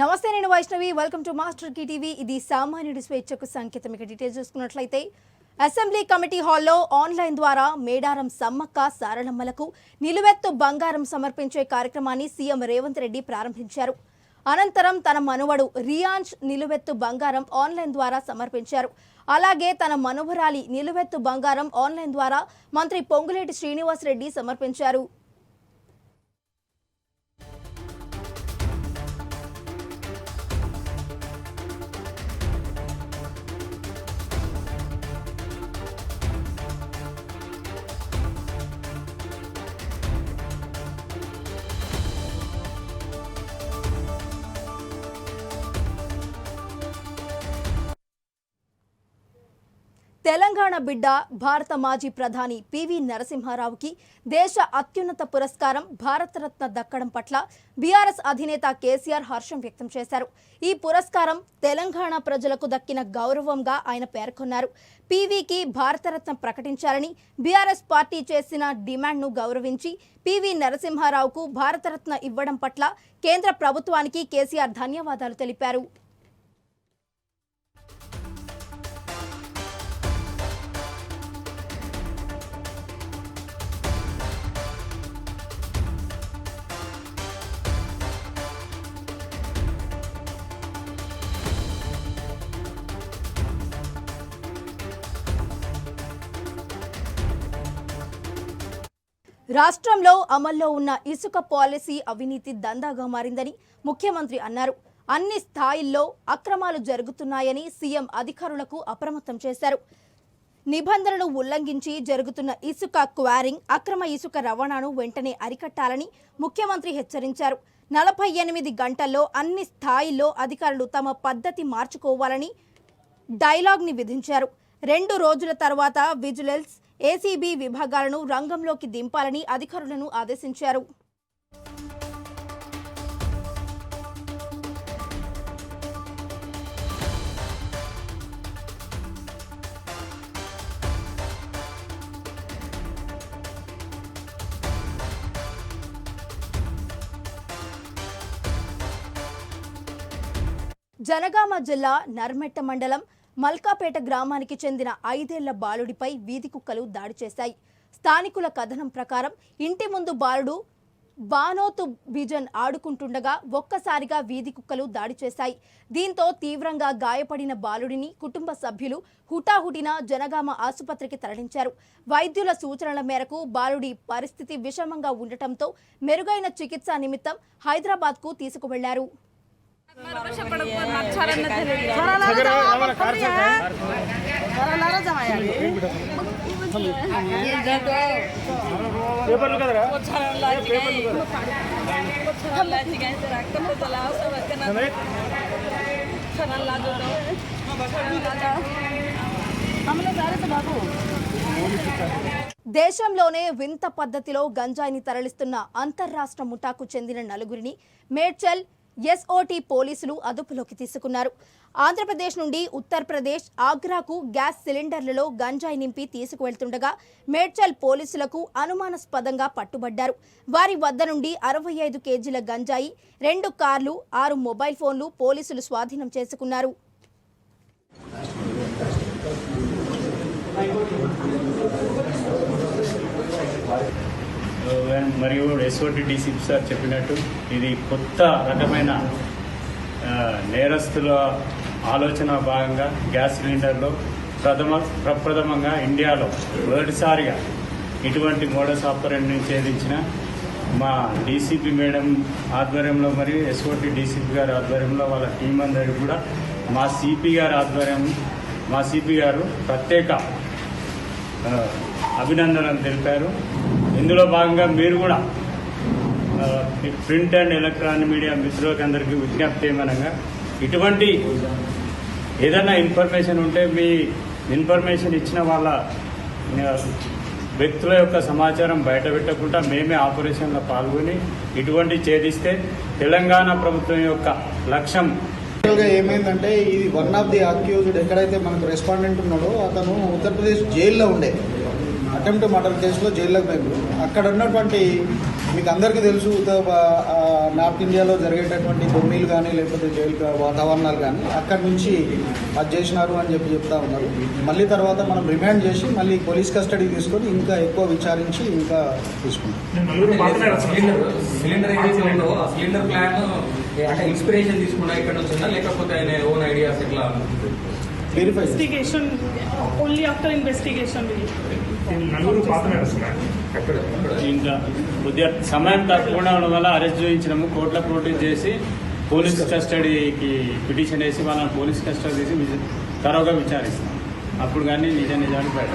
నమస్తే, నేను Vaishnavi. Welcome to master key TV. ఇది సామాన్యుడి స్వేచ్ఛకు సంకేతం. ఇక డీటెయిల్స్ చూసుకున్నట్లయితే అసెంబ్లీ కమిటీ హాల్లో ఆన్లైన్ ద్వారా మేడారం సమ్మక్క సారలమ్మలకు నిలువెత్తు బంగారం సమర్పించే కార్యక్రమాన్ని సీఎం రేవంత్ రెడ్డి ప్రారంభించారు. అనంతరం తన మనవడు రియాన్స్ నిలువెత్తు బంగారం ఆన్లైన్ ద్వారా సమర్పించారు. అలాగే తన మనవరాలి నిలువెత్తు బంగారం ఆన్లైన్ ద్వారా మంత్రి పొంగులేటి శ్రీనివాస్ రెడ్డి సమర్పించారు. తెలంగాణ బిడ్డ భారత మాజీ ప్రధాని పివి నరసింహారావుకి దేశ అత్యున్నత పురస్కారం భారతరత్న దక్కడం పట్ల బీఆర్ఎస్ అధినేత కేసీఆర్ హర్షం వ్యక్తం చేశారు. ఈ పురస్కారం తెలంగాణ ప్రజలకు దక్కిన గౌరవంగా ఆయన పేర్కొన్నారు. పివికి భారతరత్న ప్రకటించాలని బీఆర్ఎస్ పార్టీ చేసిన డిమాండ్ను గౌరవించి పివి నరసింహారావుకు భారతరత్న ఇవ్వడం పట్ల కేంద్ర ప్రభుత్వానికి కేసీఆర్ ధన్యవాదాలు తెలిపారు. రాష్ట్రంలో అమల్లో ఉన్న ఇసుక పాలసీ అవినీతి దందాగా మారిందని ముఖ్యమంత్రి అన్నారు. అన్ని స్థాయిల్లో అక్రమాలు జరుగుతున్నాయని సీఎం అధికారులకు అప్రమత్తం చేశారు. నిబంధనలు ఉల్లంఘించి జరుగుతున్న ఇసుక క్వారింగ్, అక్రమ ఇసుక రవాణాను వెంటనే అరికట్టాలని ముఖ్యమంత్రి హెచ్చరించారు. 48 గంటల్లో అన్ని స్థాయిల్లో అధికారులు తమ పద్ధతి మార్చుకోవాలని డైలాగ్ని విధించారు. 2 రోజుల తర్వాత విజిలెన్స్, ఏసీబీ విభాగాలను రంగంలోకి దింపాలని అధికారులను ఆదేశించారు. జనగామ జిల్లా నర్మెట్ట మండలం మల్కాపేట గ్రామానికి చెందిన 5 ఏళ్ల బాలుడిపై వీధి కుక్కలు దాడి చేశాయి. స్థానికుల కథనం ప్రకారం ఇంటి ముందు బాలుడు బానోతు బిజన్ ఆడుకుంటుండగా ఒక్కసారిగా వీధి కుక్కలు దాడి చేశాయి. దీంతో తీవ్రంగా గాయపడిన బాలుడిని కుటుంబ సభ్యులు హుటాహుటిన జనగామ ఆసుపత్రికి తరలించారు. వైద్యుల సూచనల మేరకు బాలుడి పరిస్థితి విషమంగా ఉండటంతో మెరుగైన చికిత్స నిమిత్తం హైదరాబాద్కు తీసుకువెళ్లారు. దేశంలోనే వింత పద్ధతిలో గంజాయిని తరలిస్తున్న అంతర్రాష్ట్ర ముఠాకు చెందిన 4గురిని మేడ్చల్ ఎస్ఓటీ పోలీసులు అదుపులోకి తీసుకున్నారు. ఆంధ్రప్రదేశ్ నుండి ఉత్తరప్రదేశ్ ఆగ్రాకు గ్యాస్ సిలిండర్లలో గంజాయి నింపి తీసుకువెళ్తుండగా మేడ్చల్ పోలీసులకు అనుమానాస్పదంగా పట్టుబడ్డారు. వారి వద్ద నుండి 65 కేజీల గంజాయి, 2 కార్లు, 6 మొబైల్ ఫోన్లు పోలీసులు స్వాధీనం చేసుకున్నారు. మరియు ఎస్ఓటీ డీసీపీ సార్ చెప్పినట్టు ఇది కొత్త రకమైన నేరస్తుల ఆలోచన భాగంగా గ్యాస్ సిలిండర్లో ప్రప్రథమంగా ఇండియాలో మొదటిసారిగా ఇటువంటి మోడస్ ఆపరెంట్ని ఛేదించిన మా డీసీపీ మేడం ఆధ్వర్యంలో మరియు ఎస్ఓటీ డీసీపీ గారి ఆధ్వర్యంలో వాళ్ళ టీం అందరికీ కూడా మా సిపి గారు ప్రత్యేక అభినందనలు తెలిపారు. ఇందులో భాగంగా మీరు కూడా ప్రింట్ అండ్ ఎలక్ట్రానిక్ మీడియా మిత్రులకు అందరికీ విజ్ఞప్తి ఏమనగా ఇటువంటి ఏదైనా ఇన్ఫర్మేషన్ ఉంటే మీ ఇన్ఫర్మేషన్ ఇచ్చిన వాళ్ళ వ్యక్తుల యొక్క సమాచారం బయట పెట్టకుండా మేమే ఆపరేషన్లో పాల్గొని ఇటువంటి ఛేదిస్తే తెలంగాణ ప్రభుత్వం యొక్క లక్ష్యం ఏమైందంటే ఇది వన్ ఆఫ్ ది అక్యూజ్డ్ ఎక్కడైతే మనకు రెస్పాండెంట్ ఉన్నాడో అతను ఉత్తరప్రదేశ్ జైల్లో ఉండే అటెంప్ట్ మర్డర్ కేసులో జైల్లోకి పోయింది. అక్కడ ఉన్నటువంటి మీకు అందరికీ తెలుసు నార్త్ ఇండియాలో జరిగేటటువంటి దొమ్మిలు కానీ లేకపోతే జైలు వాతావరణాలు కానీ అక్కడి నుంచి అది చేసినారు అని చెప్తా ఉన్నారు. మళ్ళీ తర్వాత మనం రిమాండ్ చేసి మళ్ళీ పోలీస్ కస్టడీ తీసుకొని ఇంకా ఎక్కువ విచారించి ఇంకా తీసుకుంటాం. సిలిండర్ ఏదైతే ఉందో ఆ సిలిండర్ ప్లాన్ అంటే ఇన్స్పిరేషన్ తీసుకున్నా ఇక్కడ నుంచి ఉందా లేకపోతే ఆయన ఓన్ ఐడియాస్ ఎట్లా verify Investigation, only after investigation will ఇంకా కొద్దిగా సమయం తక్కువ ఉండడం వల్ల అరెస్ట్ చేయించినాము. కోర్టులో ప్రొడ్యూస్ చేసి పోలీస్ కస్టడీకి పిటిషన్ వేసి వాళ్ళని పోలీస్ కస్టడీ తీసి తరోగా విచారిస్తాం. అప్పుడు కానీ నిజాలు బయట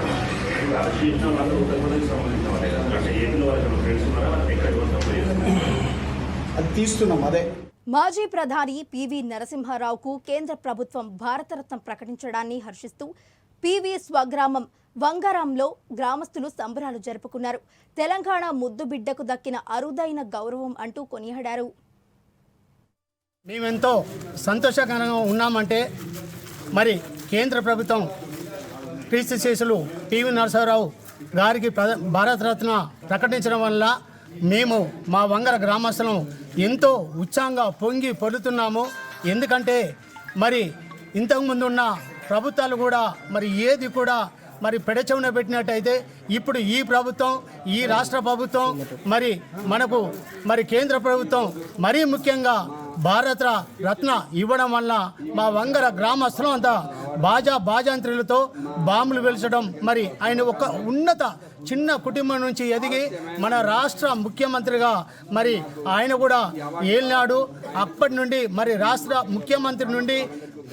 అది తీస్తున్నాం. అదే మాజీ ప్రధాని పివి నరసింహారావుకు కేంద్ర ప్రభుత్వం భారతరత్న ప్రకటించడాన్ని హర్షిస్తూ పివి స్వగ్రామం వంగారంలో గ్రామస్తులు సంబరాలు జరుపుకున్నారు. తెలంగాణ ముద్దు బిడ్డకు దక్కిన అరుదైన గౌరవం అంటూ కొనియాడారు. మేమెంతో సంతోషకరంగా ఉన్నామంటే మరి కేంద్ర ప్రభుత్వం కీర్తిశేషులు పివి నరసింహారావు గారికి భారతరత్న ప్రకటించడం వల్ల మేము మా వంగర గ్రామస్తులం ఎంతో ఉత్సాహంగా పొంగి పొరుతున్నాము. ఎందుకంటే మరి ఇంతకుముందు ఉన్న ప్రభుత్వాలు కూడా మరి ఏది కూడా మరి పెడచెవున పెట్టినట్టయితే ఇప్పుడు ఈ ప్రభుత్వం, ఈ రాష్ట్ర ప్రభుత్వం, మరి మనకు మరి కేంద్ర ప్రభుత్వం మరీ ముఖ్యంగా భారత రత్న ఇవ్వడం వల్ల మా వంగర గ్రామస్తులం అంతా బాజాంత్రులతో బాంబులు వెలిచడం. మరి ఆయన ఒక ఉన్నత చిన్న కుటుంబం నుంచి ఎదిగి మన రాష్ట్ర ముఖ్యమంత్రిగా మరి ఆయన కూడా ఏలినాడు. అప్పటి నుండి మరి రాష్ట్ర ముఖ్యమంత్రి నుండి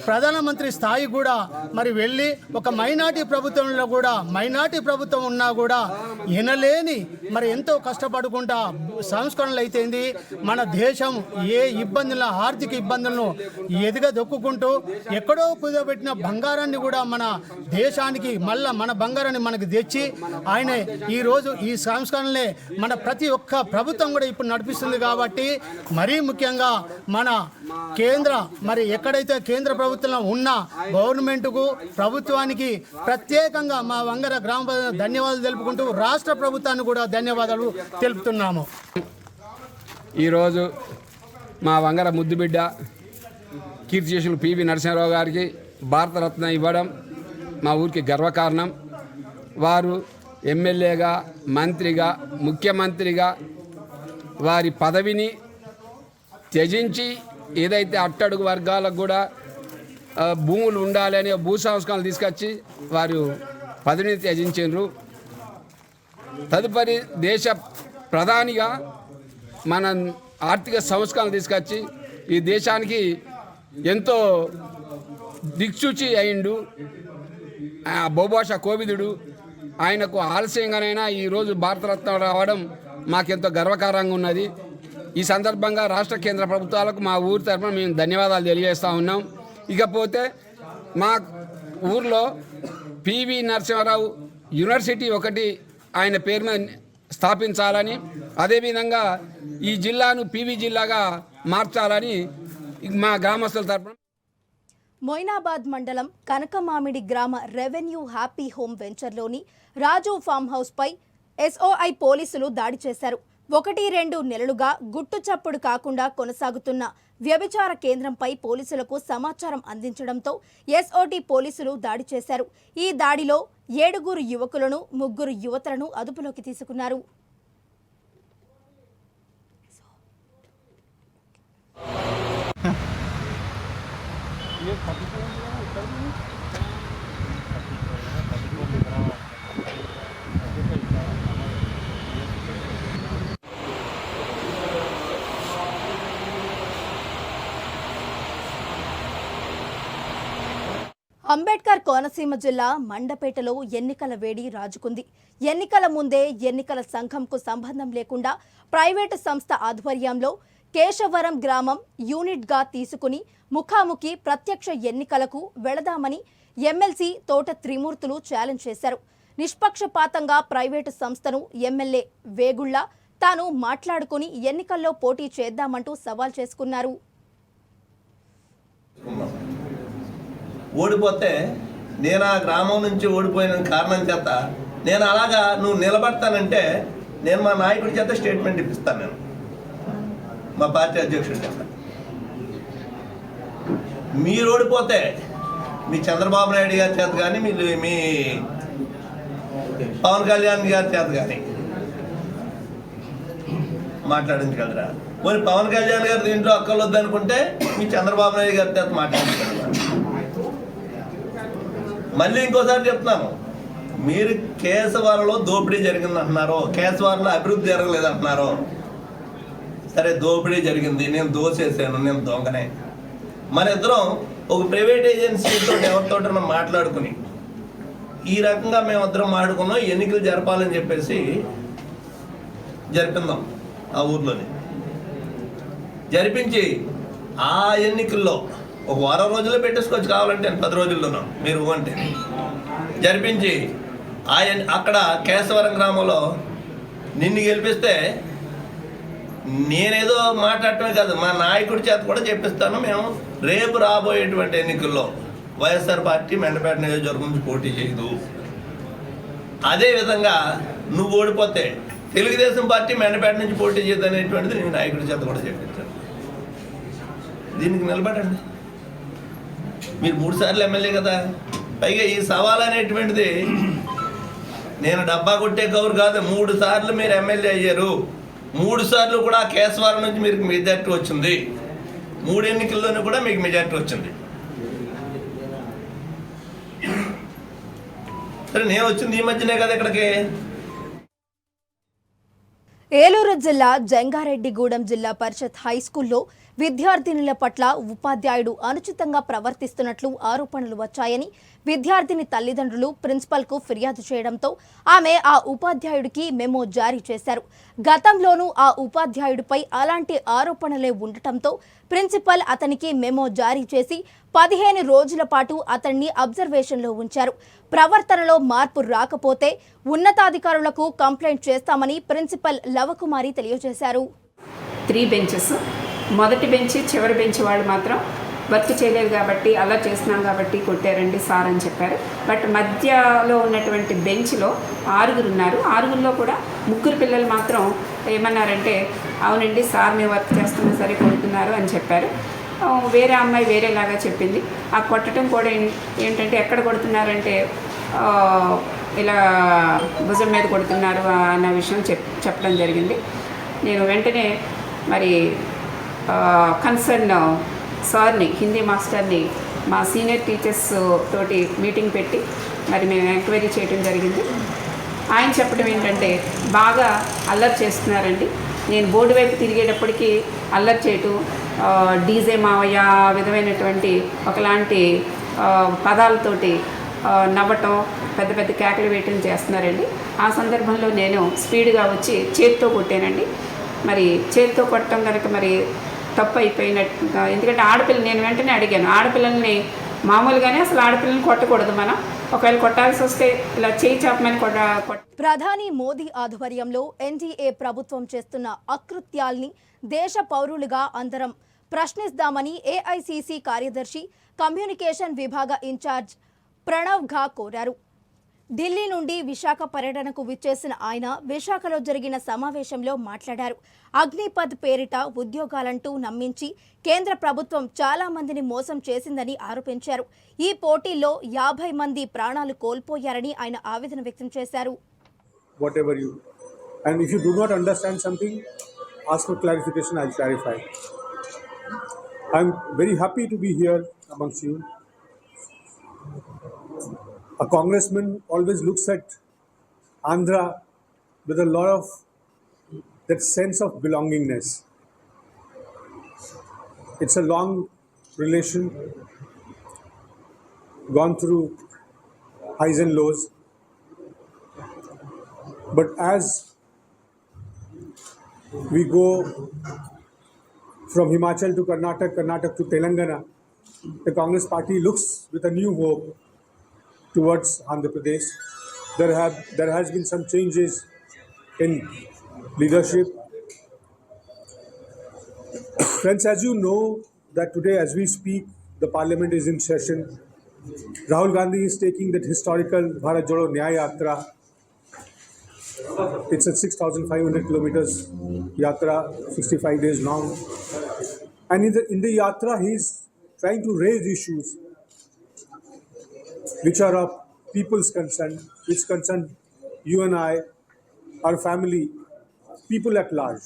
ప్రధానమంత్రి స్థాయి కూడా మరి వెళ్ళి ఒక మైనార్టీ ప్రభుత్వంలో కూడా మైనార్టీ ప్రభుత్వం ఉన్నా కూడా వినలేని మరి ఎంతో కష్టపడుకుంటా సంస్కరణలు అయితేంది మన దేశం ఏ ఇబ్బందుల ఆర్థిక ఇబ్బందులను ఎదుగదొక్కుంటూ ఎక్కడో కుదబెట్టిన బంగారాన్ని కూడా మన దేశానికి మళ్ళా మన బంగారాన్ని మనకు తెచ్చి ఆయన ఈరోజు ఈ సంస్కరణలే మన ప్రతి ఒక్క ప్రభుత్వం కూడా ఇప్పుడు నడిపిస్తుంది. కాబట్టి మరీ ముఖ్యంగా మన కేంద్ర మరి ఎక్కడైతే కేంద్ర ప్రభుత్వం ఉన్న గవర్నమెంట్కు ప్రభుత్వానికి ప్రత్యేకంగా మా వంగర గ్రామ ధన్యవాదాలు తెలుపుకుంటూ రాష్ట్ర ప్రభుత్వాన్ని కూడా ధన్యవాదాలు తెలుపుతున్నాము. ఈరోజు మా వంగర ముద్దుబిడ్డ కీర్తిశేషులు పివి నరసింహారావు గారికి భారతరత్న ఇవ్వడం మా ఊరికి గర్వకారణం. వారు ఎమ్మెల్యేగా, మంత్రిగా, ముఖ్యమంత్రిగా వారి పదవిని త్యజించి ఏదైతే అట్టడుగు వర్గాలకు కూడా భూములు ఉండాలని భూ సంస్కరణలు తీసుకొచ్చి వారు పదవిని త్యజించారు. తదుపరి దేశ ప్రధానిగా మన ఆర్థిక సంస్కరణలు తీసుకొచ్చి ఈ దేశానికి ఎంతో దిక్సూచి అయిండు. బహుభాష కోవిదుడు. ఆయనకు ఆలస్యంగానైనా ఈరోజు భారతరత్న రావడం మాకెంతో గర్వకారంగా ఉన్నది. ఈ సందర్భంగా రాష్ట్ర కేంద్ర ప్రభుత్వాలకు మా ఊరి తరఫున మేము ధన్యవాదాలు తెలియజేస్తూ ఉన్నాం. ఇకపోతే మా ఊర్లో పివి నరసింహారావు యూనివర్సిటీ ఒకటి ఆయన పేరు మీద స్థాపించాలని, అదేవిధంగా ఈ జిల్లాను పివి జిల్లాగా మార్చాలని మా గ్రామస్తుల తరఫున మొయినాబాద్ మండలం కనకమామిడి గ్రామ రెవెన్యూ హ్యాపీ హోమ్ వెంచర్లోని రాజు ఫామ్ హౌస్పై ఎస్ఓఐ పోలీసులు దాడి చేశారు. 1-2 నెలలుగా గుట్టుచప్పుడు కాకుండా కొనసాగుతున్న వ్యభిచార కేంద్రంపై పోలీసులకు సమాచారం అందించడంతో ఎస్ఓటి పోలీసులు దాడి చేశారు. ఈ దాడిలో 7 యువకులను 3 యువతులను అదుపులోకి తీసుకున్నారు. అంబేద్కర్ కోనసీమ జిల్లా మండపేటలో ఎన్నికల వేడి రాజుకుంది. ఎన్నికల ముందే ఎన్నికల సంఘంకు సంబంధం లేకుండా ప్రైవేటు సంస్థ ఆధ్వర్యంలో కేశవరం గ్రామం యూనిట్గా తీసుకుని ముఖాముఖి ప్రత్యక్ష ఎన్నికలకు వెళదామని ఎమ్మెల్సీ తోట త్రిమూర్తులు ఛాలెంజ్ చేశారు. నిష్పక్షపాతంగా ప్రైవేటు సంస్థను ఎమ్మెల్యే వేగుళ్ల తాను మాట్లాడుకుని ఎన్నికల్లో పోటీ చేద్దామంటూ సవాల్ చేసుకున్నారు. ఓడిపోతే నేను ఆ గ్రామం నుంచి ఓడిపోయిన కారణం చేత నేను అలాగా నువ్వు నిలబడతానంటే నేను మా నాయకుడి చేత స్టేట్మెంట్ ఇప్పిస్తాను, నేను మా పార్టీ అధ్యక్షుడి చేత. మీరు ఓడిపోతే మీ చంద్రబాబు నాయుడు గారి చేత కానీ మీ పవన్ కళ్యాణ్ గారి చేత కానీ మాట్లాడించగలరా? మరి పవన్ కళ్యాణ్ గారు దీంట్లో అక్కర్లొద్దు అనుకుంటే మీ చంద్రబాబు నాయుడు గారి చేత మాట్లాడించగలరా? మళ్ళీ ఇంకోసారి చెప్తున్నాను, మీరు కేశవారలో దోపిడీ జరిగిందంటున్నారో, కేశవారలో అభివృద్ధి జరగలేదంటున్నారో. సరే, దోపిడీ జరిగింది, నేను దోసేసాను, నేను దొంగనే. మన ఇద్దరం ఒక ప్రైవేట్ ఏజెన్సీతో ఎవరితో మాట్లాడుకుని ఈ రకంగా మేమిద్దరం మాట్లాడుకున్నాం, ఎన్నికలు జరపాలని చెప్పేసి జరిపిందాం. ఆ ఊర్లోని జరిపించి ఆ ఎన్నికల్లో ఒక వారం రోజుల్లో పెట్టేసుకోవచ్చు, కావాలంటే 10 రోజుల్లోనూ మీరు అంటే జరిపించి అక్కడ కేశవరం గ్రామంలో నిన్ను గెలిపిస్తే నేనేదో మాట్లాడటమే కాదు, మా నాయకుడి చేత కూడా చెప్పిస్తాను, మేము రేపు రాబోయేటువంటి ఎన్నికల్లో వైఎస్ఆర్ పార్టీ మెండపేట నియోజకవర్గం నుంచి పోటీ చేయదు. అదేవిధంగా నువ్వు ఓడిపోతే తెలుగుదేశం పార్టీ మెండపేట నుంచి పోటీ చేయదు అనేటువంటిది నేను నాయకుడి చేత కూడా చెప్పించాను. దీనికి నిలబడండి. మీరు 3 సార్లు ఎమ్మెల్యే కదా. పైగా ఈ సవాల్ అనేటువంటిది నేను డబ్బా కొట్టే కౌరు కాదు. 3 సార్లు మీరు ఎమ్మెల్యే అయ్యారు. 3 సార్లు కూడా కేశవరం నుంచి మీకు మెజార్టీ వచ్చింది. 3 ఎన్నికల్లోనూ కూడా మీకు మెజార్టీ వచ్చింది. సరే, నేను వచ్చింది ఈ మధ్యనే కదా ఇక్కడికి. ఏలూరు జిల్లా జంగారెడ్డిగూడెం జిల్లా పరిషత్ హైస్కూల్లో విద్యార్థినుల పట్ల ఉపాధ్యాయుడు అనుచితంగా ప్రవర్తిస్తున్నట్లు ఆరోపణలు వచ్చాయని విద్యార్థిని తల్లిదండ్రులు ప్రిన్సిపల్కు ఫిర్యాదు చేయడంతో ఆమె ఆ ఉపాధ్యాయుడికి మెమో జారీ చేశారు. గతంలోనూ ఆ ఉపాధ్యాయుడిపై అలాంటి ఆరోపణలే ఉండటంతో ప్రిన్సిపల్ అతనికి మెమో జారీ చేసి 15 రోజుల పాటు అతన్ని అబ్జర్వేషన్లో ఉంచారు. ప్రవర్తనలో మార్పు రాకపోతే ఉన్నతాధికారులకు కంప్లైంట్ చేస్తామని ప్రిన్సిపల్ లవకుమారి తెలియజేశారు. 3 బెంచెస్, మొదటి బెంచ్ చివరి బెంచ్ వాళ్ళు మాత్రం వర్క్ చేయలేదు కాబట్టి, అలా చేస్తున్నాం కాబట్టి కొట్టారండి సార్ అని చెప్పారు. బట్ మధ్యలో ఉన్నటువంటి బెంచ్లో 6 ఉన్నారు. 6లో కూడా 3 పిల్లలు మాత్రం ఏమన్నారంటే, అవునండి సార్ మేము వర్క్ చేస్తున్నా సరే కొడుతున్నారు అని చెప్పారు. వేరే అమ్మాయి వేరేలాగా చెప్పింది. ఆ కొట్టడం కూడా ఏంటంటే ఎక్కడ కొడుతున్నారంటే ఇలా భుజం మీద కొడుతున్నారు అన్న విషయం చెప్పడం జరిగింది. నేను వెంటనే మరి కన్సర్న్ సార్ని, హిందీ మాస్టర్ని, మా సీనియర్ టీచర్స్ తోటి మీటింగ్ పెట్టి మరి మేము ఎంక్వైరీ చేయడం జరిగింది. ఆయన చెప్పడం ఏంటంటే, బాగా అల్లరి చేస్తున్నారండి, నేను బోర్డు వైపు తిరిగేటప్పటికీ అల్లరి చేయటం, డీజే మావయ్య విధమైనటువంటి ఒకలాంటి పదాలతోటి నవ్వటం, పెద్ద పెద్ద కేకలు వేయటం చేస్తున్నారండి. ఆ సందర్భంలో నేను స్పీడ్గా వచ్చి చేతితో కొట్టానండి. మరి చేతితో కొట్టడం కనుక మరి తప్పు అయిపోయినట్టు, ఎందుకంటే ఆడపిల్ల, నేను వెంటనే అడిగాను, ఆడపిల్లల్ని మామూలుగానే అసలు ఆడపిల్లల్ని కొట్టకూడదు, మనం ఒకవేళ కొట్టాల్సి వస్తే ఇలా చేయి చాపమని ప్రధాని మోదీ ఆధ్వర్యంలో ఎన్డీఏ ప్రభుత్వం చేస్తున్న అకృత్యాల్ని దేశ పౌరులుగా అందరం ప్రశ్నిస్తామని ఏఐసీసీ కార్యదర్శి కమ్యూనికేషన్ విభాగ ఇన్ఛార్జ్ ప్రణవ్ ఘా కోరారు. ఢిల్లీ నుండి విశాఖ పర్యటనకు విచ్చేసిన ఆయన విశాఖలో జరిగిన సమావేశంలో మాట్లాడారు. అగ్నిపథ్ పేరిట ఉద్యోగాలంటూ నమ్మించి కేంద్ర ప్రభుత్వం చాలా మందిని మోసం చేసిందని ఆరోపించారు. ఈ పోటీల్లో 50 మంది ప్రాణాలు కోల్పోయారని ఆయన ఆవేదన వ్యక్తం చేశారు. Whatever you, and if you do not understand something, ask for clarification, I'll clarify. I'm very happy to be here amongst you. A congressman always looks at Andhra with a lot of that sense of belongingness. It's a long relation, gone through highs and lows. But as we go from Himachal to Karnataka, Karnataka to Telangana, the Congress party looks with a new hope towards Andhra Pradesh. There has been some changes in leadership. Friends, as you know that today as we speak, the parliament is in session. Rahul Gandhi is taking that historical Bharat Jodo Nyaya Yatra. It's a 6,500 kilometers yatra, 65 days long. And in the yatra, he's trying to raise issues which are of people's concern, which concern you and I, our family, people at large.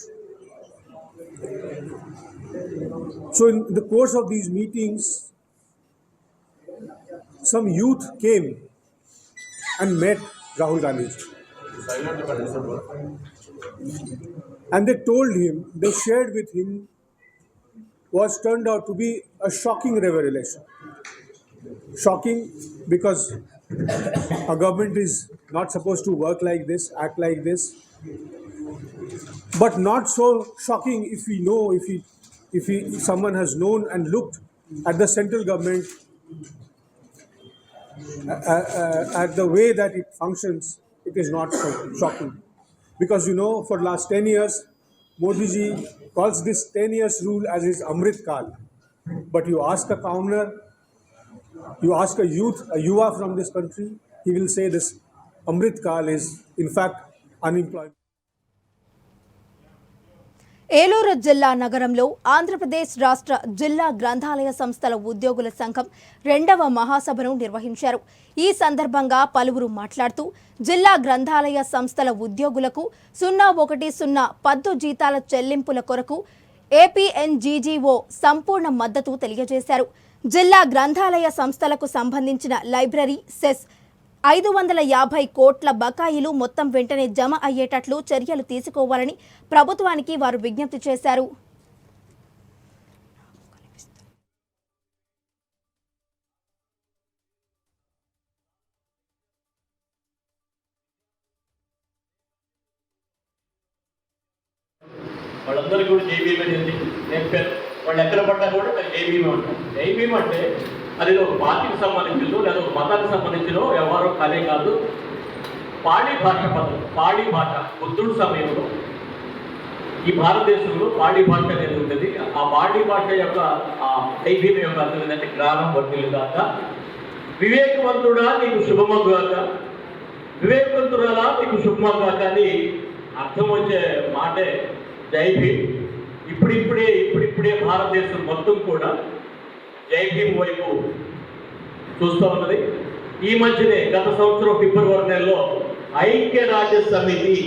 So in the course of these meetings, some youth came and met Rahul Gandhi. And they told him, they shared with him what turned out to be a shocking revelation. Shocking because a government is not supposed to work like this, act like this. But not so shocking if we know, if someone has known and looked at the central government, at the way that it functions, it is not so shocking. Because you know, for the last 10 years, Modi ji calls this 10 years rule as his Amrit Kal. But you ask a commoner, you ask a youth, a yuva from this country, he will say this Amrit Kal is in fact unemployment. Eluru జిల్లా నగరంలో ఆంధ్రప్రదేశ్ రాష్ట్ర జిల్లా గ్రంథాలయ సంస్థల ఉద్యోగుల సంఘం 2వ మహాసభను నిర్వహించారు. ఈ సందర్భంగా పలువురు మాట్లాడుతూ జిల్లా గ్రంథాలయ సంస్థల ఉద్యోగులకు 010 పద్దు జీతాల చెల్లింపుల కొరకు ఏపీఎన్జీజీఓ సంపూర్ణ మద్దతు తెలియజేశారు. జిల్లా గ్రంథాలయ సంస్థలకు సంబంధించిన లైబ్రరీ సెస్ 550 కోట్ల బకాయిలు మొత్తం వెంటనే జమ అయ్యేటట్లు చర్యలు తీసుకోవాలని ప్రభుత్వానికి వారు విజ్ఞప్తి చేశారు. వాళ్ళందరికీ కూడా జైబీఎం అనేది నేర్పారు. వాళ్ళు ఎక్కడ పడ్డా కూడా జైబీఎం అంటారు. జైబీఎం అంటే అది ఒక పార్టీకి సంబంధించిందో లేదా ఒక మతానికి సంబంధించినో వ్యవహారం కాదే కాదు. పాడి భాష పదం, పాడి భాష బుద్ధుడు సమయంలో ఈ భారతదేశంలో పాడి భాష అనేది ఉంటుంది. ఆ పాడి భాష యొక్క జైబీఎం యొక్క అర్థం ఏంటంటే జ్ఞానం వర్ధిల్లుగాక, వివేకవంతుడా నీకు శుభమగుగాక, వివేకవంతురాలా నీకు శుభమగుగాక అని అర్థం వచ్చే మాటే జై భీమ్. ఇప్పుడిప్పుడే భారతదేశం మొత్తం కూడా జై భీమ్ వైపు చూస్తూ ఉన్నది. ఈ మధ్యనే గత సంవత్సరం ఫిబ్రవరి నెలలో ఐక్యరాజ్య సమితి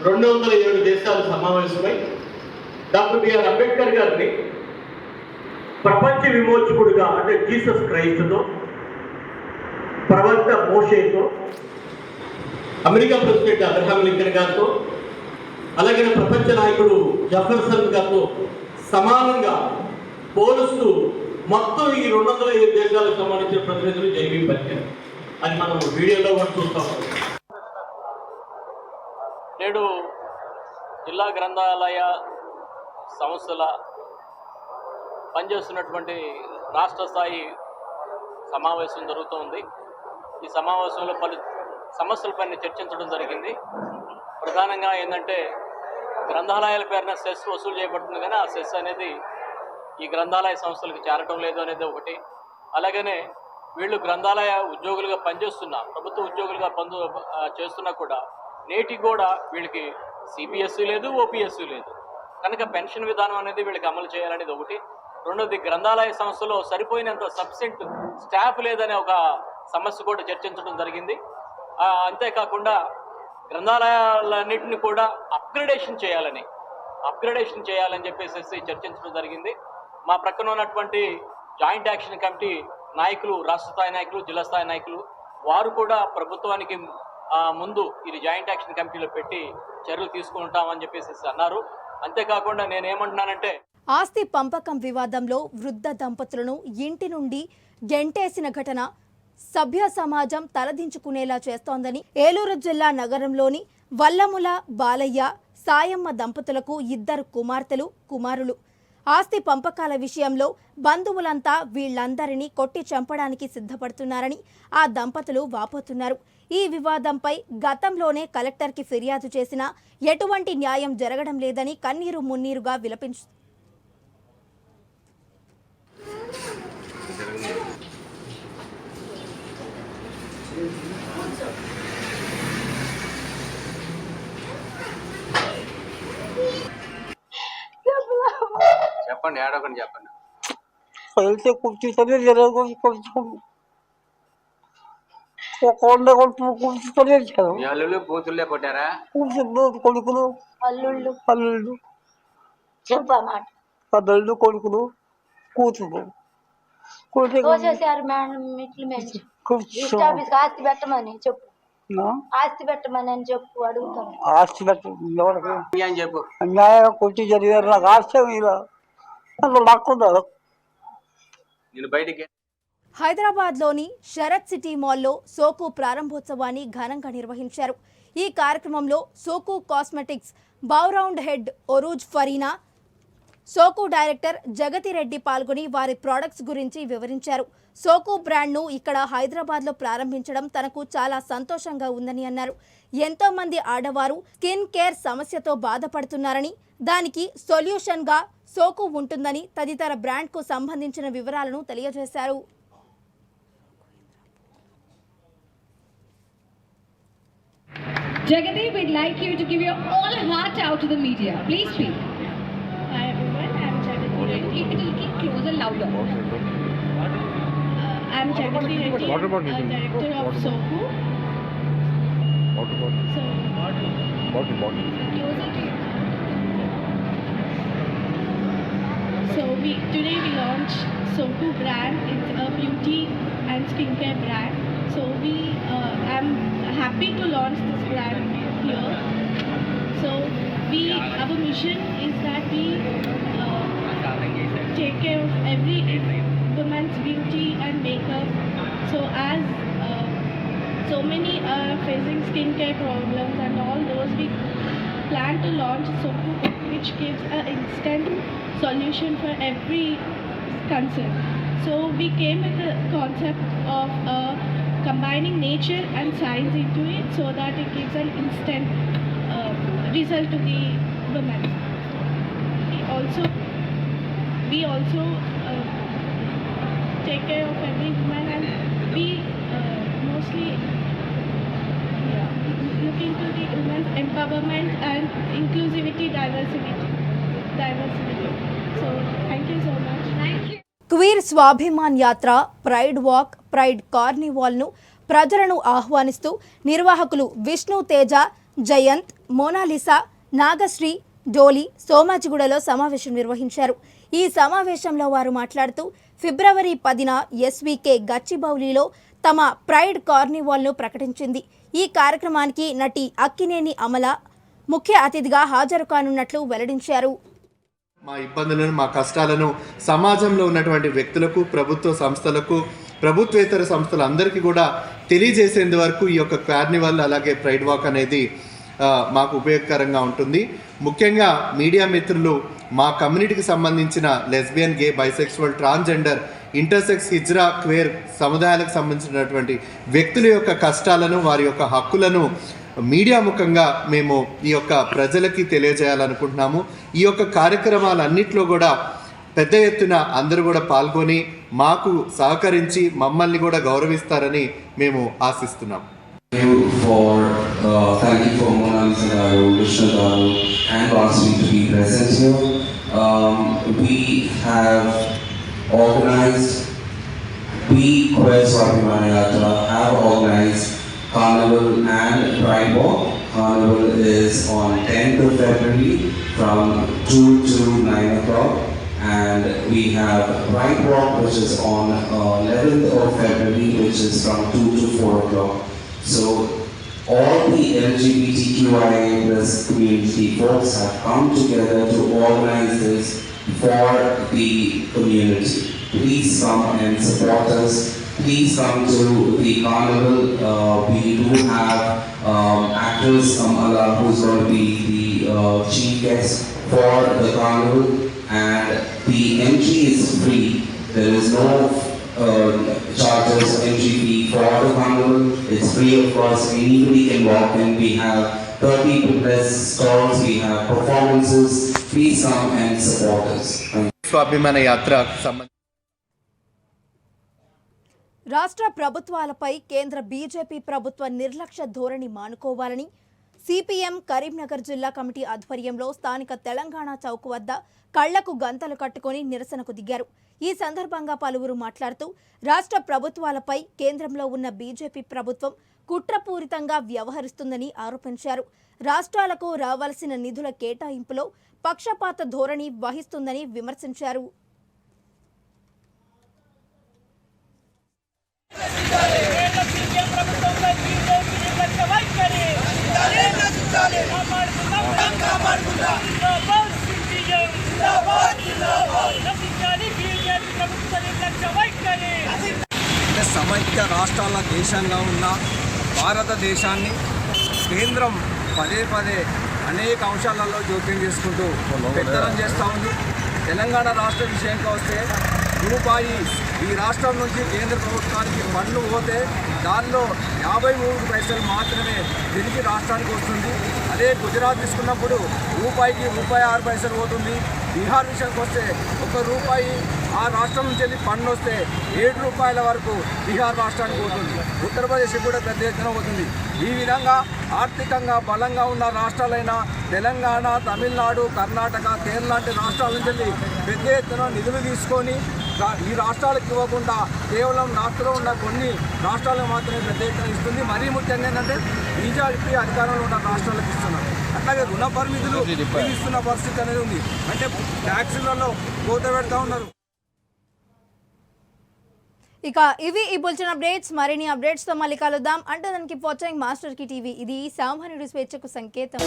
207 దేశాలు సమావేశమై డాక్టర్ బిఆర్ అంబేద్కర్ గారిని ప్రపంచ విమోచకుడుగా అంటే జీసస్ క్రైస్ట్తో, ప్రవక్త మోషేతో, అమెరికా ప్రెసిడెంట్ అబ్రహాం లింకన్ గారితో, అలాగే ప్రపంచ నాయకుడు జెఫర్సన్ గారితో సమానంగా పోలుస్తూ మొత్తం ఈ 207 దేశాలకు సంబంధించిన ప్రతినిధులు జైవీ పలికారు. అది మనం వీడియోలో కూడా చూస్తాం. నేడు జిల్లా గ్రంథాలయ సంస్థల పనిచేస్తున్నటువంటి రాష్ట్ర స్థాయి సమావేశం జరుగుతోంది. ఈ సమావేశంలో పలు సమస్యలపైన చర్చించడం జరిగింది. ప్రధానంగా ఏంటంటే గ్రంథాలయాల పేరున సెస్ వసూలు చేయబడుతుంది, కానీ ఆ సెస్ అనేది ఈ గ్రంథాలయ సంస్థలకు చేరటం లేదు అనేది ఒకటి. అలాగనే వీళ్ళు గ్రంథాలయ ఉద్యోగులుగా పనిచేస్తున్నా, ప్రభుత్వ ఉద్యోగులుగా చేస్తున్నా కూడా నేటికి కూడా వీళ్ళకి సిపిఎస్సి లేదు, ఓపీఎస్సి లేదు. కనుక పెన్షన్ విధానం అనేది వీళ్ళకి అమలు చేయాలనేది ఒకటి. రెండోది, గ్రంథాలయ సంస్థలో సరిపోయినంత సఫిషియెంట్ స్టాఫ్ లేదనే ఒక సమస్య కూడా చర్చించడం జరిగింది. అంతేకాకుండా గ్రంథాలయాలన్నింటినీ కూడా అప్గ్రేడేషన్ చేయాలని చెప్పేసి చర్చించడం జరిగింది. మా ప్రక్కన ఉన్నటువంటి జాయింట్ యాక్షన్ కమిటీ నాయకులు, రాష్ట్ర స్థాయి నాయకులు, జిల్లా స్థాయి నాయకులు, వారు కూడా ప్రభుత్వానికి ముందు ఇది జాయింట్ యాక్షన్ కమిటీలో పెట్టి చర్యలు తీసుకుంటామని చెప్పేసి అన్నారు. అంతేకాకుండా నేనేమంటున్నానంటే, ఆస్తి పంపకం వివాదంలో వృద్ధ దంపతులను ఇంటి నుండి గెంటేసిన ఘటన సభ్య సమాజం తలదించుకునేలా చేస్తోందని ఏలూరు జిల్లా నగరంలోని వల్లముల బాలయ్య, సాయమ్మ దంపతులకు 2 కుమార్తెలు, కుమారులు. ఆస్తి పంపకాల విషయంలో బంధువులంతా వీళ్లందరినీ కొట్టి చంపడానికి సిద్ధపడుతున్నారని ఆ దంపతులు వాపోతున్నారు. ఈ వివాదంపై గతంలోనే కలెక్టర్కి ఫిర్యాదు చేసినా ఎటువంటి న్యాయం జరగడం లేదని కన్నీరు మున్నీరుగా విలపించు చెప్పండి, ఏడొకటి చెప్పండి. అయితే కూర్చుంటే కొంచెం కూర్చుంటే మీ అల్లుళ్ళు కూతుళ్ళే కొట్టారా? కొడుకులు అల్లుళ్ళు చెప్పమాట అల్లుళ్ళు కొడుకులు కూతురు తోసేసారు మేడం ఇట్లు మేము రిజిస్టర్ ఆఫీస్కి ఆస్తి పెట్టమని చెప్పు, ఆస్తి పెట్టమని అని చెప్పు అడుగుతాం. ఆస్తి పెట్టి అని చెప్పు. అన్యాయం కొట్టి జరిగారు. నాకు ఆస్తి మీద లాక్కుంటారు. నేను బయటికి హైదరాబాద్లోని శరత్ సిటీ మాల్లో సోకు ప్రారంభోత్సవాన్ని ఘనంగా నిర్వహించారు. ఈ కార్యక్రమంలో సోకు కాస్మెటిక్స్ బౌరౌండ్ హెడ్ ఒరూజ్ ఫరీనా, సోకు డైరెక్టర్ జగతిరెడ్డి పాల్గొని వారి ప్రోడక్ట్స్ గురించి వివరించారు. సోకు బ్రాండ్ను ఇక్కడ హైదరాబాద్లో ప్రారంభించడం తనకు చాలా సంతోషంగా ఉందని అన్నారు. ఎంతో మంది ఆడవారు స్కిన్ కేర్ సమస్యతో బాధపడుతున్నారని, దానికి సొల్యూషన్గా సోకు ఉంటుందని తదితర బ్రాండ్కు సంబంధించిన వివరాలను తెలియజేశారు. Jagati, we'd like you to give your all heart out to the media. Please speak. Hi everyone, I'm Jagati Reddy. Little closer, louder. I'm Jagati Reddy, director of Soku. Today we launched Soku brand. It's a beauty and skincare brand. So I'm happy to launch this brand here. So our mission is that we take care of every woman's beauty and makeup. So as so many are facing skincare problems and all those, we plan to launch Soku, which gives an instant solution for every concern. So we came with the concept of combining nature and science into it, so that it gives an instant result to the women. We also take care of every woman, and we mostly look into the women's empowerment and inclusivity, diversity. So thank you so much. Thank you. Queer Swabhiman Yatra, pride walk, pride కార్నివాల్ను ప్రజలను ఆహ్వానిస్తూ నిర్వాహకులు విష్ణు తేజ, జయంత్, మోనాలిసా, నాగశ్రీ, డోలి సోమాజిగూడలో సమావేశం నిర్వహించారు. ఈ సమావేశంలో వారు మాట్లాడుతూ ఫిబ్రవరి 10న ఎస్వీకే గచ్చిబౌలిలో తమ ప్రైడ్ కార్నివాల్ను ప్రకటించింది. ఈ కార్యక్రమానికి నటి అక్కినేని అమల ముఖ్య అతిథిగా హాజరు కానున్నట్లు వెల్లడించారు. మా ఇబ్బందులను, మా కష్టాలను సమాజంలో ఉన్నటువంటి వ్యక్తులకు, ప్రభుత్వ సంస్థలకు, ప్రభుత్వేతర సంస్థలందరికీ కూడా తెలియజేసేందువరకు ఈ యొక్క కార్నివాల్ అలాగే ప్రైడ్ వాక్ అనేది మాకు ఉపయోగకరంగా ఉంటుంది. ముఖ్యంగా మీడియా మిత్రులు మా కమ్యూనిటీకి సంబంధించిన lesbian, gay, bisexual, transgender, intersex, hijra, queer సముదాయాలకు సంబంధించినటువంటి వ్యక్తుల యొక్క కష్టాలను, వారి యొక్క హక్కులను మీడియా ముఖంగా మేము ఈ యొక్క ప్రజలకి తెలియజేయాలనుకుంటున్నాము. ఈ యొక్క కార్యక్రమాలన్నింటిలో కూడా పెద్ద ఎత్తున అందరూ కూడా పాల్గొని మాకు సహకరించి మమ్మల్ని కూడా గౌరవిస్తారని మేము ఆశిస్తున్నాం. Thank you for Monalisa Garu, Vishnu Garu and Vasu to be present here. We have organized, Queer Swabhimana Yatra have organized Carnival and Pride Walk. Carnival is on 10th of February from 2 to 9 o'clock, and we have Pride Walk which is on 11th of February, which is from 2 to 4 o'clock. So all the LGBTQIA+ community folks have come together to organize this for the community. Please come and support us. Please come to the carnival. We do have actress Amala, who's going to be the chief guest for the carnival, and the entry is free. There is no charges entry fee for the carnival. It's free of course. Anybody can walk in. We have 30+ stalls. We have performances. Please come and support us. స్వాభిమాన యాత్ర రాష్ట్ర ప్రభుత్వాలపై కేంద్ర BJP ప్రభుత్వ నిర్లక్ష్య ధోరణి మానుకోవాలని CPM Karimnagar జిల్లా committee ఆధ్వర్యంలో స్థానిక తెలంగాణ చౌక్ వద్ద కళ్లకు గంతలు కట్టుకొని నిరసనకు దిగారు. ఈ సందర్భంగా పలువురు మాట్లాడుతూ రాష్ట్ర ప్రభుత్వాలపై కేంద్రంలో ఉన్న బీజేపీ ప్రభుత్వం కుట్రపూరితంగా వ్యవహరిస్తుందని ఆరోపించారు. రాష్ట్రాలకు రావాల్సిన నిధుల కేటాయింపులో పక్షపాత ధోరణి వహిస్తుందని విమర్శించారు. సమైక్య రాష్ట్రాల దేశంగా ఉన్న భారతదేశాన్ని కేంద్రం పదే పదే అనేక అంశాలలో జోక్యం చేసుకుంటూ పెత్తనం చేస్తూ ఉంది. తెలంగాణ రాష్ట్ర విషయానికి వస్తే రూపాయి ఈ రాష్ట్రం నుంచి కేంద్ర ప్రభుత్వానికి పన్ను పోతే దానిలో 53 పైసలు మాత్రమే తిరిగి రాష్ట్రానికి వస్తుంది. అదే గుజరాత్ తీసుకున్నప్పుడు రూపాయికి ₹1.06 పోతుంది. బీహార్ విషయానికి వస్తే ₹1 ఆ రాష్ట్రం నుంచి వెళ్ళి పన్ను వస్తే ₹7 వరకు బీహార్ రాష్ట్రానికి పోతుంది. ఉత్తరప్రదేశ్ కూడా పెద్ద ఎత్తున పోతుంది. ఈ విధంగా ఆర్థికంగా బలంగా ఉన్న రాష్ట్రాలైన తెలంగాణ, తమిళనాడు, కర్ణాటక, కేరళ లాంటి రాష్ట్రాల నుంచి వెళ్ళి పెద్ద ఎత్తున నిధులు తీసుకొని ఈ రాష్ట్రాలకు ఇవ్వకుండా కేవలం నార్త్లో ఉన్న కొన్ని రాష్ట్రాలకు మాత్రమే పెద్ద ఎత్తున ఇస్తుంది. మరీ ముఖ్యంగా ఏంటంటే బీజేపీ అధికారంలో ఉన్న రాష్ట్రాలకు ఇస్తున్నారు. అట్లాగే రుణ పరిమితులు ఇస్తున్న పరిస్థితి అనేది ఉంది. అంటే ట్యాక్సులలో కోత పెడతా ఉన్నారు. ఇక ఇవి ఈ బులెటిన్ అప్డేట్స్. మరిన్ని అప్డేట్స్ తో మళ్ళీ కలుద్దాం. అంటే దానికి వాచింగ్ మాస్టర్ కి టీవీ. ఇది సామాన్యుడి స్వేచ్ఛకు సంకేతం.